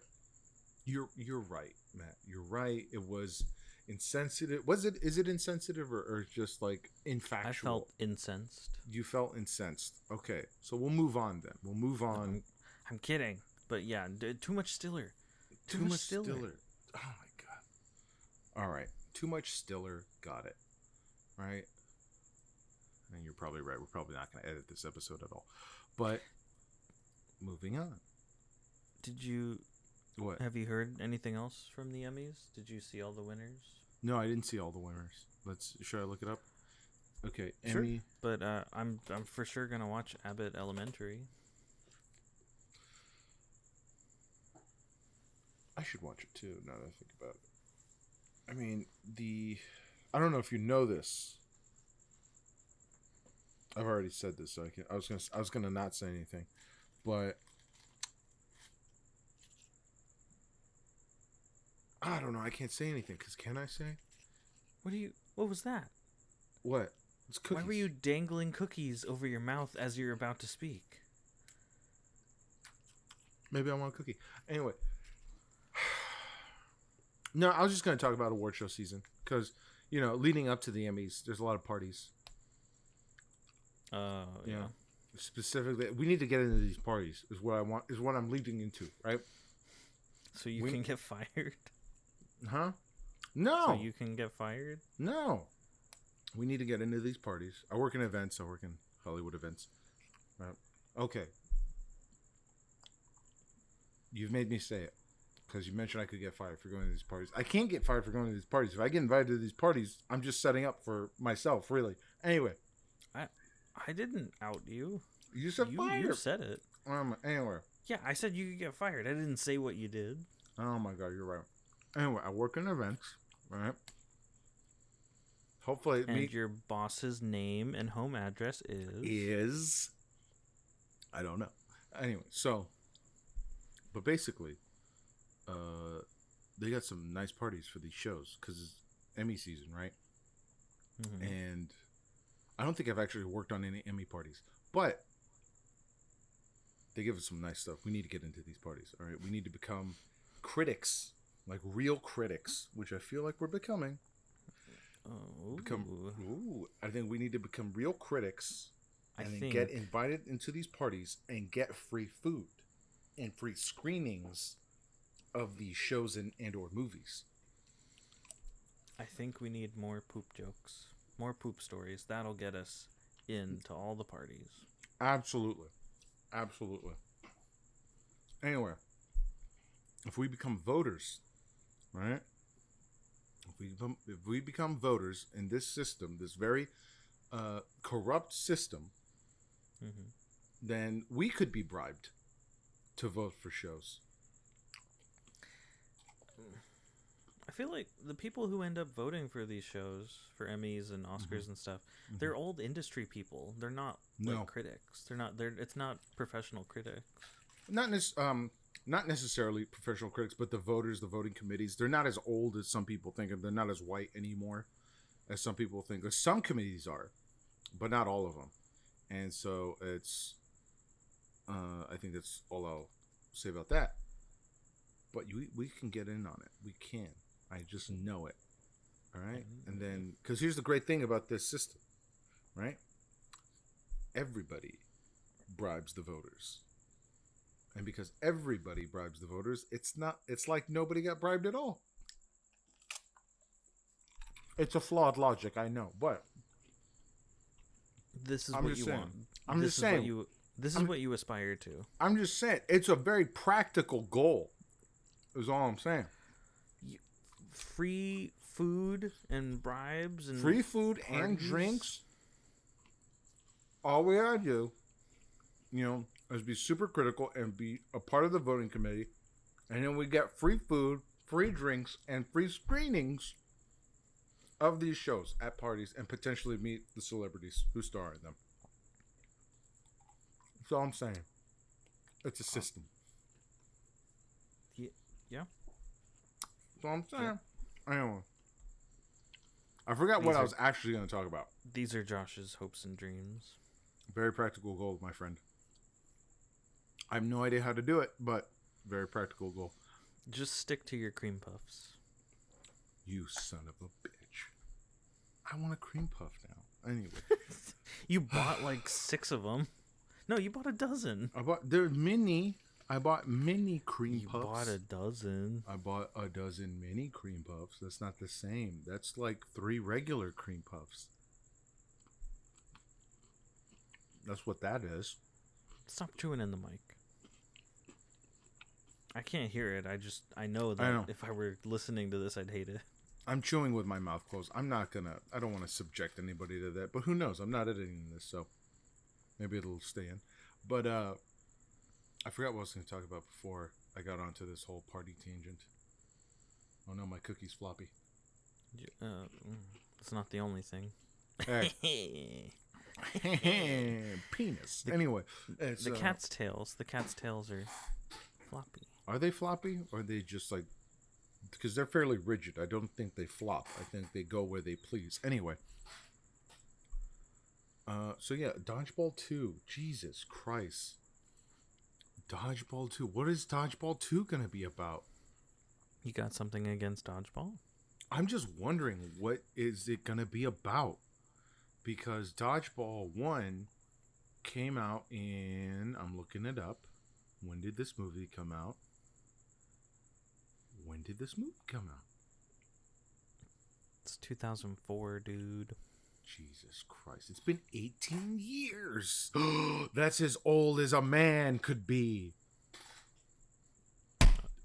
you're right, Matt. You're right. It was insensitive. Is it insensitive or just like infactual? I felt incensed. You felt incensed. Okay, so we'll move on then. We'll move on. I'm kidding, but yeah, too much Stiller. Too much Stiller. Oh my God. All right, too much Stiller. Got it. Right. And you're probably right. We're probably not going to edit this episode at all. But moving on. What? Have you heard anything else from the Emmys? Did you see all the winners? No, I didn't see all the winners. Should I look it up? Okay, sure. Emmy. But I'm for sure gonna watch Abbott Elementary. I should watch it too. Now that I think about it. I mean, I don't know if you know this. I've already said this, so I was gonna not say anything, but I don't know. I can't say anything because can I say? What was that? What? It's cookies. Why were you dangling cookies over your mouth as you're about to speak? Maybe I want a cookie. Anyway. No, I was just going to talk about award show season because, leading up to the Emmys, there's a lot of parties. Yeah. Specifically, we need to get into these parties is what I want, is what I'm leading into, right? So you can get fired? Huh? So No. you can get fired? No. We need to get into these parties. I work in events. I work in Hollywood events. Okay. You've made me say it. Because you mentioned I could get fired for going to these parties. I can't get fired for going to these parties. If I get invited to these parties, I'm just setting up for myself, really. Anyway. I didn't out you. You said fired. You said it. Anyway. Yeah, I said you could get fired. I didn't say what you did. Oh my God, you're right. Anyway, I work in events, right? Hopefully, and your boss's name and home address is I don't know. Anyway, so, but basically, they got some nice parties for these shows because it's Emmy season, right? Mm-hmm. And I don't think I've actually worked on any Emmy parties, but they give us some nice stuff. We need to get into these parties, all right? We need to become critics, like real critics, which I feel like we're becoming. I think we need to become real critics and then get invited into these parties and get free food and free screenings of these shows and or movies. I think we need more poop jokes, more poop stories. That'll get us into all the parties. Absolutely. Anyway, if we become voters, right? If we become voters in this system, this very corrupt system, mm-hmm. then we could be bribed to vote for shows. I feel like the people who end up voting for these shows, for Emmys and Oscars mm-hmm. and stuff, mm-hmm. they're old industry people. They're not critics. It's not professional critics. Not necessarily professional critics, but the voters, the voting committees, they're not as old as some people think, and they're not as white anymore as some people think. Some committees are, but not all of them. And so it's, I think that's all I'll say about that. But we can get in on it. We can. I just know it. All right? Mm-hmm. And then, because here's the great thing about this system, right? Everybody bribes the voters. And because everybody bribes the voters, it's like nobody got bribed at all. It's a flawed logic, I know, but this is what you want. I'm just saying. This is what you aspire to. I'm just saying. It's a very practical goal, is all I'm saying. Free food and bribes and free food parties. And drinks. All we gotta do, is be super critical and be a part of the voting committee, and then we get free food, free drinks, and free screenings of these shows at parties, and potentially meet the celebrities who star in them. That's all I'm saying. It's a system. Yeah. That's all I'm saying. Anyway, I forgot what I was actually going to talk about. These are Josh's hopes and dreams. Very practical goal, my friend. I have no idea how to do it, but very practical goal. Just stick to your cream puffs. You son of a bitch. I want a cream puff now. Anyway. You bought like 6 of them. No, you bought a dozen. They're mini. I bought mini cream puffs. You bought a dozen. I bought a dozen mini cream puffs. That's not the same. That's like 3 regular cream puffs. That's what that is. Stop chewing in the mic. I can't hear it. I know that if I were listening to this, I'd hate it. I'm chewing with my mouth closed. I don't want to subject anybody to that, but who knows? I'm not editing this, so maybe it'll stay in. But, I forgot what I was going to talk about before I got onto this whole party tangent. Oh no, my cookie's floppy. It's not the only thing. Hey. Penis. Anyway, the cat's tails. The cat's tails are floppy. Are they floppy, or are they just like? Because they're fairly rigid. I don't think they flop. I think they go where they please. Anyway. So yeah, Dodgeball 2. Jesus Christ. Dodgeball 2. What is Dodgeball 2 going to be about? You got something against Dodgeball? I'm just wondering, what is it going to be about? Because Dodgeball 1 came out in... I'm looking it up. When did this movie come out? It's 2004, dude. Jesus Christ. It's been 18 years. That's as old as a man could be.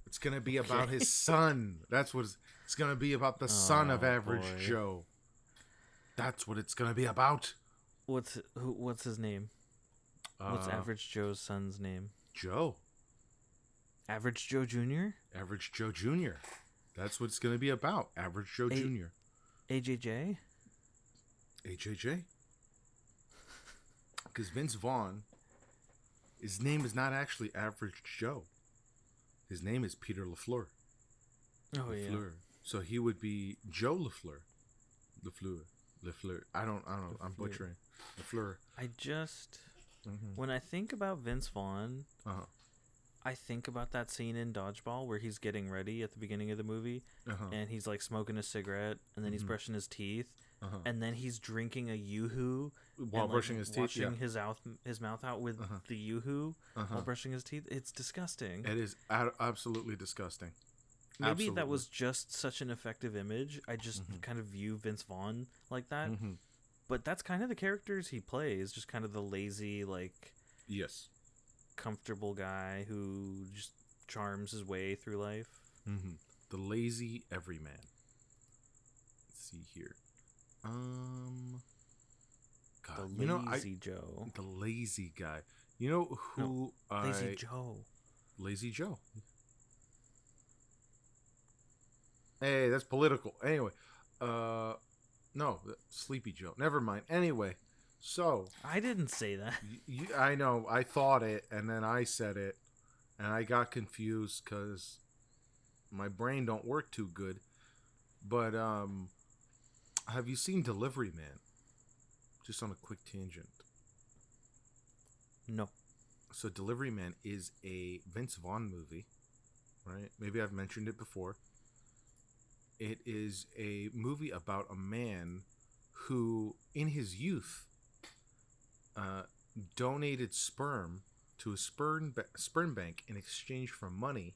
It's going to be about his son. That's what it's going to be about, the son of Average Joe. That's what it's going to be about. What's his name? What's Average Joe's son's name? Joe. Average Joe Jr.? Average Joe Jr. That's what it's going to be about. Average Joe Jr. AJJ? AJJ? Because Vince Vaughn, his name is not actually Average Joe. His name is Peter LaFleur. Oh, LaFleur. Yeah. So he would be Joe LaFleur. LaFleur. I don't know. I'm butchering. LaFleur. When I think about Vince Vaughn, I think about that scene in Dodgeball where he's getting ready at the beginning of the movie, and he's like smoking a cigarette, and then he's brushing his teeth, and then he's drinking a Yoo-hoo while brushing his teeth, washing his mouth out with the Yoo-hoo while brushing his teeth. It's disgusting. It is absolutely disgusting. Maybe that was just such an effective image. I just kind of view Vince Vaughn like that. But that's kind of the characters he plays, just kind of the lazy, like, comfortable guy who just charms his way through life. The lazy everyman. Let's see here. God, the lazy Joe. The lazy guy. You know who? Lazy Joe. Lazy Joe. Hey, that's political. Anyway, no, Sleepy Joe. Never mind. Anyway, so I didn't say that. I know. I thought it, and then I said it, and I got confused because my brain don't work too good. But have you seen Delivery Man? Just on a quick tangent. No. So Delivery Man is a Vince Vaughn movie, right? Maybe I've mentioned it before. It is a movie about a man who, in his youth, donated sperm to a sperm bank in exchange for money,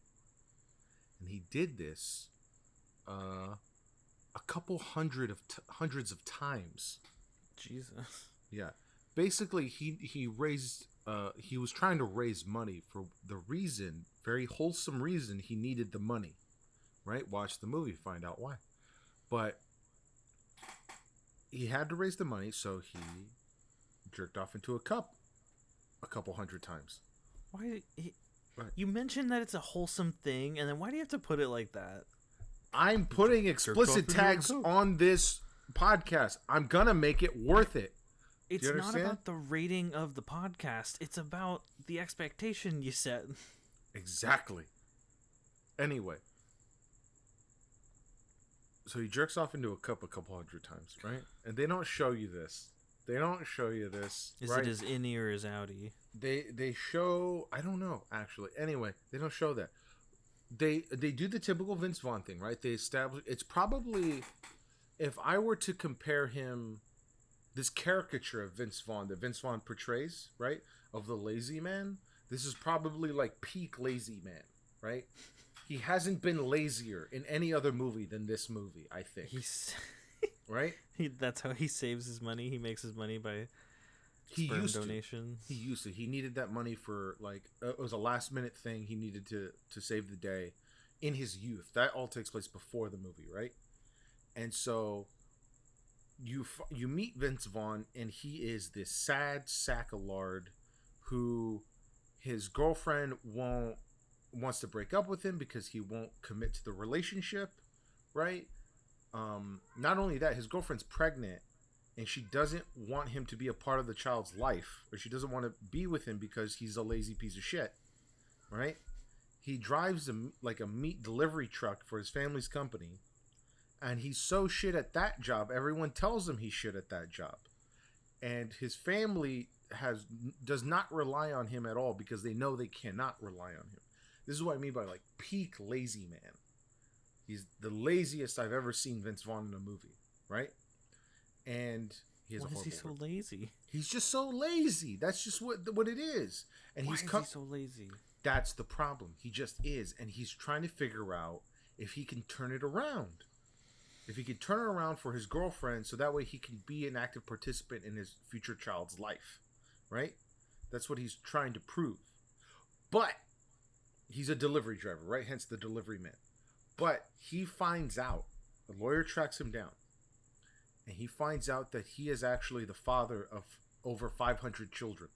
and he did this a couple hundreds of times. Jesus. Yeah, basically he raised. He was trying to raise money for the reason, very wholesome reason, he needed the money. Right? Watch the movie, find out why. But he had to raise the money, so he jerked off into a cup a couple hundred times. Why? You mentioned that it's a wholesome thing, and then why do you have to put it like that? I'm putting explicit tags on this podcast. I'm gonna make it worth it. It's not about the rating of the podcast. It's about the expectation you set. Exactly. Anyway. So he jerks off into a cup a couple hundred times, right? And they don't show you this. Is it as innie or as outie? They show, I don't know, actually. Anyway, they don't show that. They do the typical Vince Vaughn thing, right? They establish, it's probably, if I were to compare him, this caricature of Vince Vaughn that Vince Vaughn portrays, right, of the lazy man, this is probably like peak lazy man, right? He hasn't been lazier in any other movie than this movie, I think. Right? That's how he saves his money. He makes his money by sperm donation. He used to. He needed that money for, like, it was a last-minute thing he needed to save the day in his youth. That all takes place before the movie, right? And so you meet Vince Vaughn, and he is this sad sack of lard who his girlfriend wants to break up with him because he won't commit to the relationship, right? Not only that, his girlfriend's pregnant, and she doesn't want him to be a part of the child's life, or she doesn't want to be with him because he's a lazy piece of shit, right? He drives a meat delivery truck for his family's company, and he's so shit at that job, everyone tells him he's shit at that job. And his family does not rely on him at all because they know they cannot rely on him. This is what I mean by, like, peak lazy man. He's the laziest I've ever seen Vince Vaughn in a movie, right? And he has Why is he so lazy? He's just so lazy. That's just what it is. And Why is he so lazy? That's the problem. He just is, and he's trying to figure out if he can turn it around. if he could turn it around for his girlfriend, so that way he can be an active participant in his future child's life, right? That's what he's trying to prove. But he's a delivery driver, right? Hence the delivery man. But he finds out, the lawyer tracks him down, and he finds out that he is actually the father of over 500 children,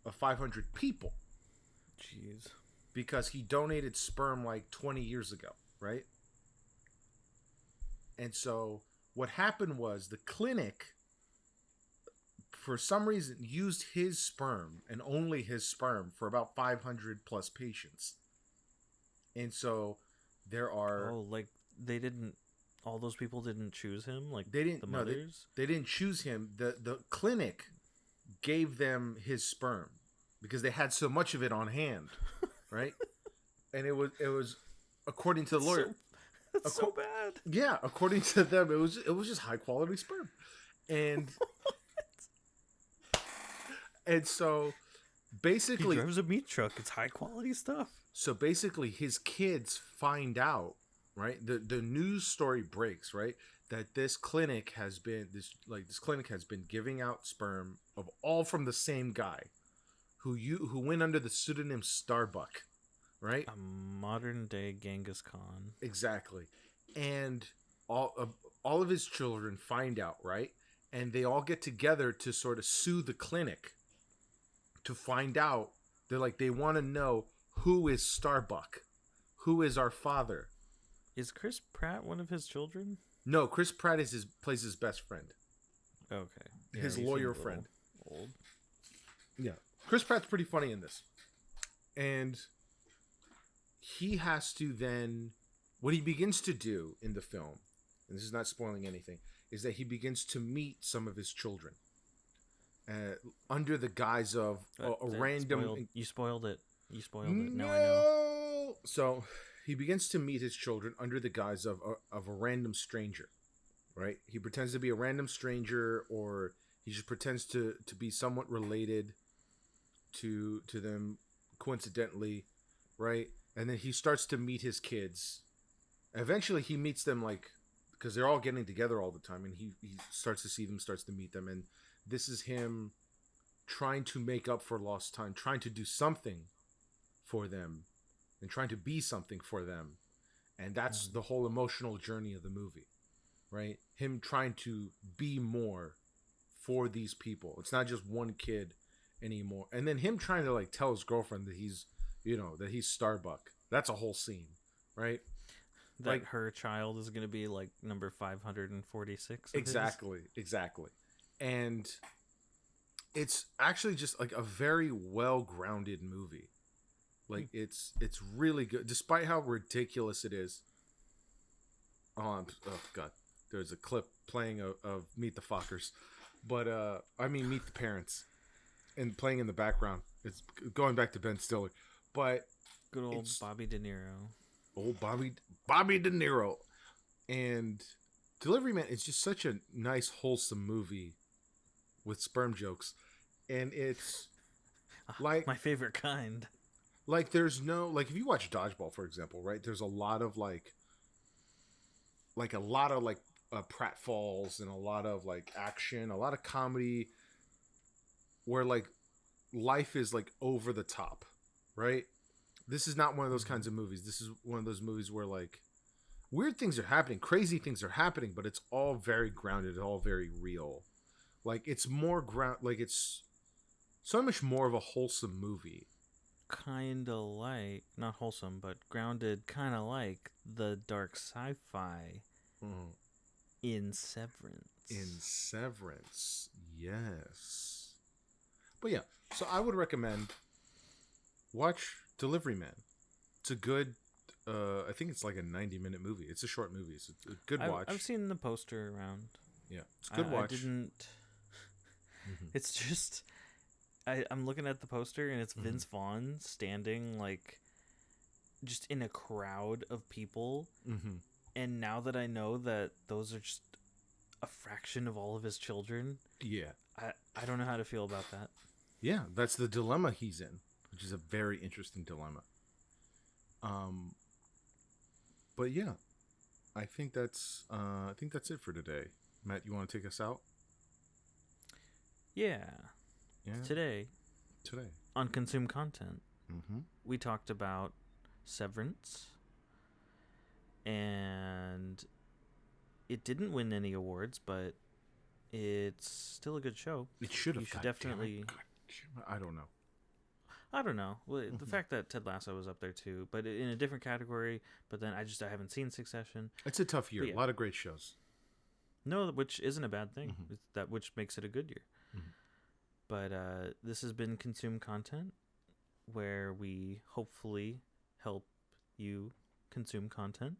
of 500 people. Jeez. Because he donated sperm like 20 years ago, right? And so what happened was the clinic, for some reason, used his sperm and only his sperm for about 500 plus patients. And so there are... Oh, like they didn't... All those people didn't choose him? Like they didn't, the mothers? No, they didn't choose him. The clinic gave them his sperm because they had so much of it on hand, right? And it was according to the lawyer. That's so bad. Yeah, according to them, it was just high quality sperm, and and so basically, he drives a meat truck. It's high quality stuff. So basically, his kids find out, right? The news story breaks, right? That this clinic has been giving out sperm of all from the same guy, who went under the pseudonym Starbuck, right? A modern day Genghis Khan. Exactly. And all of his children find out, right? And they all get together to sort of sue the clinic to find out. They're like, they want to know, who is Starbuck? Who is our father? Is Chris Pratt one of his children? No, Chris Pratt plays his best friend. Okay. Yeah, his lawyer friend. Old. Yeah. Chris Pratt's pretty funny in this. And he has to then, what he begins to do in the film, and this is not spoiling anything, is that he begins to meet some of his children under the guise of a random... You spoiled it. You spoiled it. Now I know. So he begins to meet his children under the guise of a random stranger, right? He pretends to be a random stranger, or he just pretends to be somewhat related to them coincidentally, right? And then he starts to meet his kids. Eventually he meets them, like, because they're all getting together all the time, and he starts to see them, starts to meet them, and this is him trying to make up for lost time, trying to do something for them, and trying to be something for them. And that's the whole emotional journey of the movie, right? Him trying to be more for these people. It's not just one kid anymore. And then him trying to, like, tell his girlfriend that he's Starbuck. That's a whole scene, right? That like, her child is going to be like number 546. Exactly. And it's actually just like a very well-grounded movie. Like, it's really good, despite how ridiculous it is. Oh God, there's a clip playing of Meet the Fockers, but Meet the Parents, and playing in the background. It's going back to Ben Stiller, but good old Bobby De Niro. Old Bobby De Niro, and Delivery Man is just such a nice, wholesome movie with sperm jokes, and it's like my favorite kind. Like, there's no, like, if you watch Dodgeball, for example, right? There's a lot of pratfalls and a lot of like action, a lot of comedy, where like life is like over the top, right? This is not one of those kinds of movies. This is one of those movies where like weird things are happening, crazy things are happening, but it's all very grounded, all very real. Like, it's more like it's so much more of a wholesome movie. Kinda like, not wholesome, but grounded, kinda like the dark sci-fi in Severance. In Severance, yes. But yeah, so I would recommend watch Delivery Man. It's a good, I think it's like a 90-minute movie. It's a short movie. It's a good watch. I've seen the poster around. Yeah, it's a good watch. I didn't... It's just... I'm looking at the poster, and it's Vince Vaughn standing, like, just in a crowd of people. And now that I know that those are just a fraction of all of his children, yeah, I don't know how to feel about that. Yeah, that's the dilemma he's in, which is a very interesting dilemma. But yeah, I think that's it for today. Matt, you want to take us out? Yeah. Yeah. Today Today. on Consume Content, Mm-hmm. we talked about Severance, and it didn't win any awards, but it's still a good show. It should have. You should God damn it. definitely. God, I don't know. I don't know. Well, the fact that Ted Lasso was up there too, but in a different category. But then I haven't seen Succession. It's a tough year. Yeah. A lot of great shows. No, which isn't a bad thing. Mhm. It's that which makes it a good year. Mhm. But this has been Consume Content, where we hopefully help you consume content.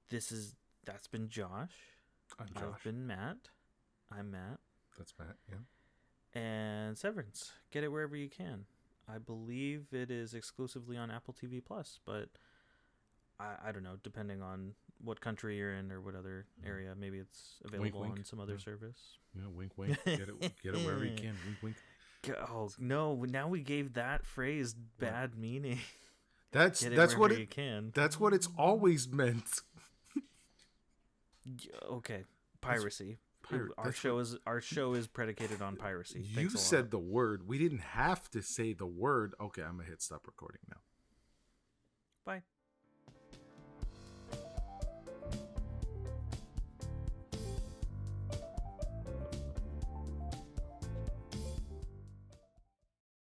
That's been Josh. I'm Josh. I've been Matt. I'm Matt. That's Matt. Yeah. And Severance. Get it wherever you can. I believe it is exclusively on Apple TV Plus, but I don't know, depending on what country you're in or what other area, maybe it's available Wink, on wink. some other Yeah. service. Yeah. Wink, wink. Get it wherever you can. Wink, wink. Oh no! Now we gave that phrase bad meaning. That's Get it that's what wherever it. you can. That's what it's always meant. Okay, piracy. Our That's show is predicated on piracy. You Thanks a lot. said the word. We didn't have to say the word. Okay, I'm gonna hit stop recording now. Bye.